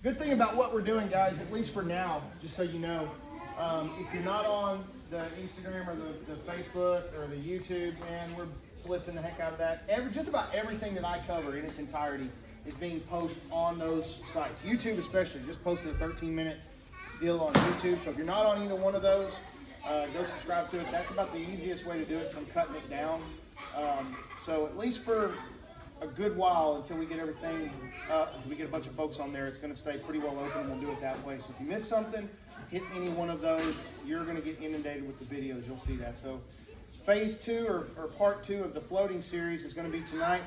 Good thing about what we're doing, guys, at least for now, just so you know, if you're not on the Instagram or the Facebook or the YouTube, man, we're blitzing the heck out of that. Just about everything that I cover in its entirety is being posted on those sites. YouTube especially, just posted a 13-minute deal on YouTube. So if you're not on either one of those, go subscribe to it. That's about the easiest way to do it because I'm cutting it down. So at least for a good while until we get everything up, until we get a bunch of folks on there, it's going to stay pretty well open and we'll do it that way. So if you miss something, hit any one of those, you're going to get inundated with the videos. You'll see that. So phase 2 or part 2 of the floating series is going to be tonight.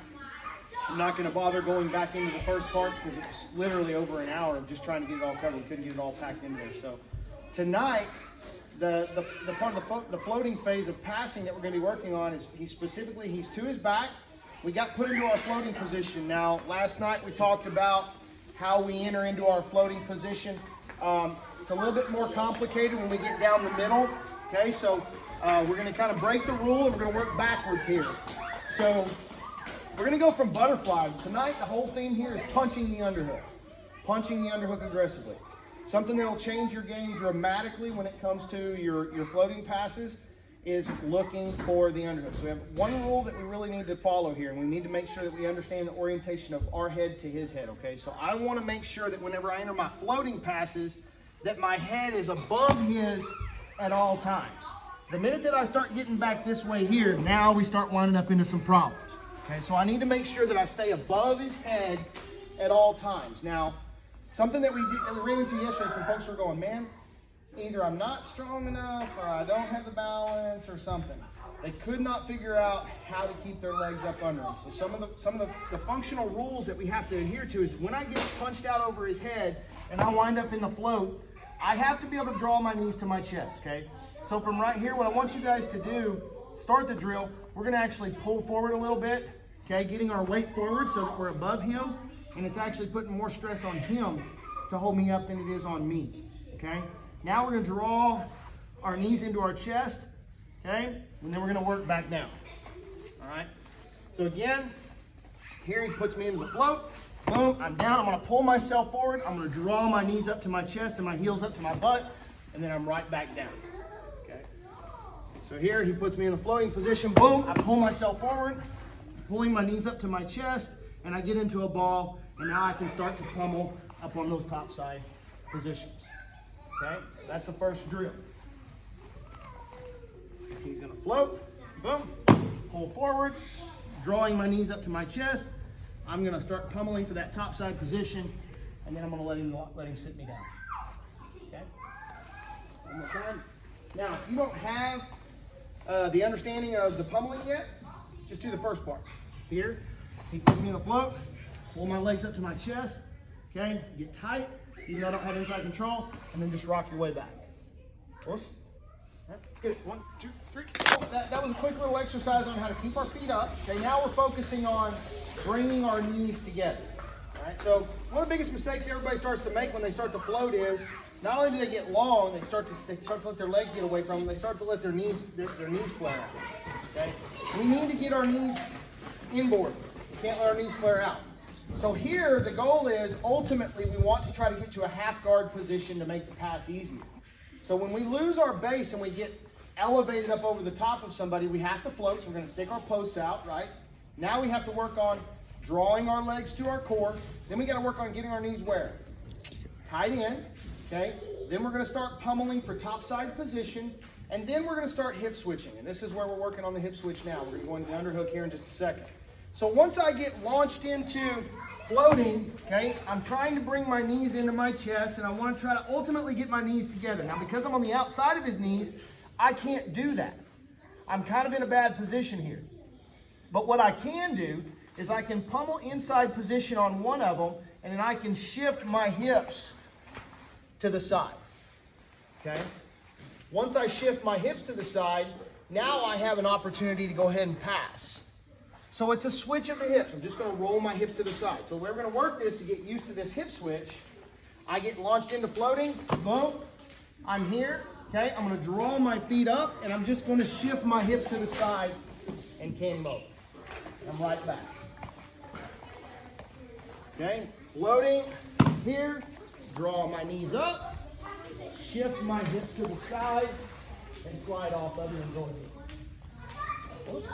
I'm not going to bother going back into the first part because it's literally over an hour of just trying to get it all covered. We couldn't get it all packed in there. So tonight, the part of the floating phase of passing that we're going to be working on is he's to his back. We got put into our floating position. Now, last night we talked about how we enter into our floating position. It's a little bit more complicated when we get down the middle. Okay, so we're going to kind of break the rule and we're going to work backwards here. So we're going to go from butterfly. Tonight, the whole theme here is punching the underhook. Punching the underhook aggressively. Something that will change your game dramatically when it comes to your floating passes is looking for the underhook. So we have one rule that we really need to follow here, and we need to make sure that we understand the orientation of our head to his head, okay? So I want to make sure that whenever I enter my floating passes, that my head is above his at all times. The minute that I start getting back this way here, now we start winding up into some problems, okay? So I need to make sure that I stay above his head at all times. Now, something that we ran into yesterday, some folks were going, man, either I'm not strong enough or I don't have the balance or something. They could not figure out how to keep their legs up under them. So some of the functional rules that we have to adhere to is when I get punched out over his head and I wind up in the float, I have to be able to draw my knees to my chest, okay? So from right here, what I want you guys to do, start the drill, we're gonna actually pull forward a little bit, okay? Getting our weight forward so that we're above him, and it's actually putting more stress on him to hold me up than it is on me, okay? Now we're going to draw our knees into our chest, okay? And then we're going to work back down, all right? So again, here he puts me into the float. Boom, I'm down. I'm going to pull myself forward. I'm going to draw my knees up to my chest and my heels up to my butt, and then I'm right back down, okay? So here he puts me in the floating position. Boom, I pull myself forward, pulling my knees up to my chest, and I get into a ball, and now I can start to pummel up on those top side positions. Okay, that's the first drill. He's gonna float, boom, pull forward, drawing my knees up to my chest. I'm gonna start pummeling for that top side position, and then I'm gonna let him sit me down. Okay, one more time. Now, if you don't have the understanding of the pummeling yet, just do the first part. Here, he puts me in the float, pull my legs up to my chest, okay, get tight, even though I don't have inside control, and then just rock your way back. Close. All right, let's get it. 1, 2, 3. Oh, that was a quick little exercise on how to keep our feet up. Okay, now we're focusing on bringing our knees together. All right, so one of the biggest mistakes everybody starts to make when they start to float is not only do they get long, they start to let their legs get away from them, they start to let their knees flare out. Okay, we need to get our knees inboard. We can't let our knees flare out. So here, the goal is, ultimately, we want to try to get to a half guard position to make the pass easier. So when we lose our base and we get elevated up over the top of somebody, we have to float, so we're going to stick our posts out, right? Now we have to work on drawing our legs to our core. Then we got to work on getting our knees where? Tight in, okay? Then we're going to start pummeling for top side position, and then we're going to start hip switching. And this is where we're working on the hip switch now. We're going to go into the underhook here in just a second. So once I get launched into floating, okay, I'm trying to bring my knees into my chest, and I want to try to ultimately get my knees together. Now, because I'm on the outside of his knees, I can't do that. I'm kind of in a bad position here. But what I can do is I can pummel inside position on one of them, and then I can shift my hips to the side, okay? Once I shift my hips to the side, now I have an opportunity to go ahead and pass. So it's a switch of the hips. I'm just going to roll my hips to the side. So we're going to work this to get used to this hip switch. I get launched into floating. Boom. I'm here. Okay. I'm going to draw my feet up, and I'm just going to shift my hips to the side and can both. I'm right back. Okay. Floating here. draw my knees up, shift my hips to the side, and slide off of you and go again. Close.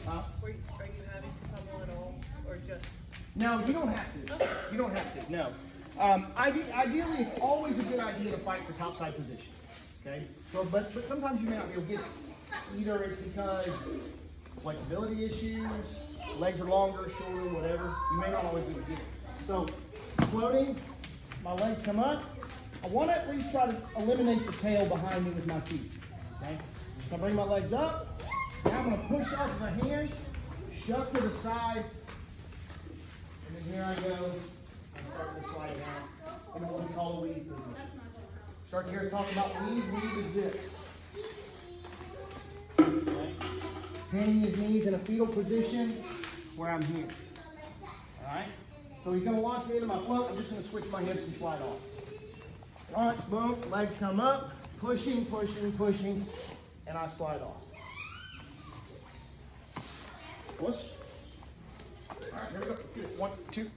Are you having to pummel at all, or just? No, you don't have to. Okay. You don't have to, no. Ideally, it's always a good idea to fight for topside position, okay? So, but sometimes you may not be able to get it. Either it's because flexibility issues, legs are longer, shorter, whatever. You may not always be able to get it. So, floating, my legs come up. I want to at least try to eliminate the tail behind me with my feet, okay? So I bring my legs up. Now I'm going to push off the hand, shove to the side, and then here I go. I'm starting to slide down in what we call a weave position. Start to hear us talking about weave. Weave is this. Okay. Pinning his knees in a fetal position where I'm here. All right? So he's going to launch me into my float. I'm just going to switch my hips and slide off. Launch, boom, legs come up, pushing, pushing, pushing, and I slide off. Push. All right, here we go. 1, 2.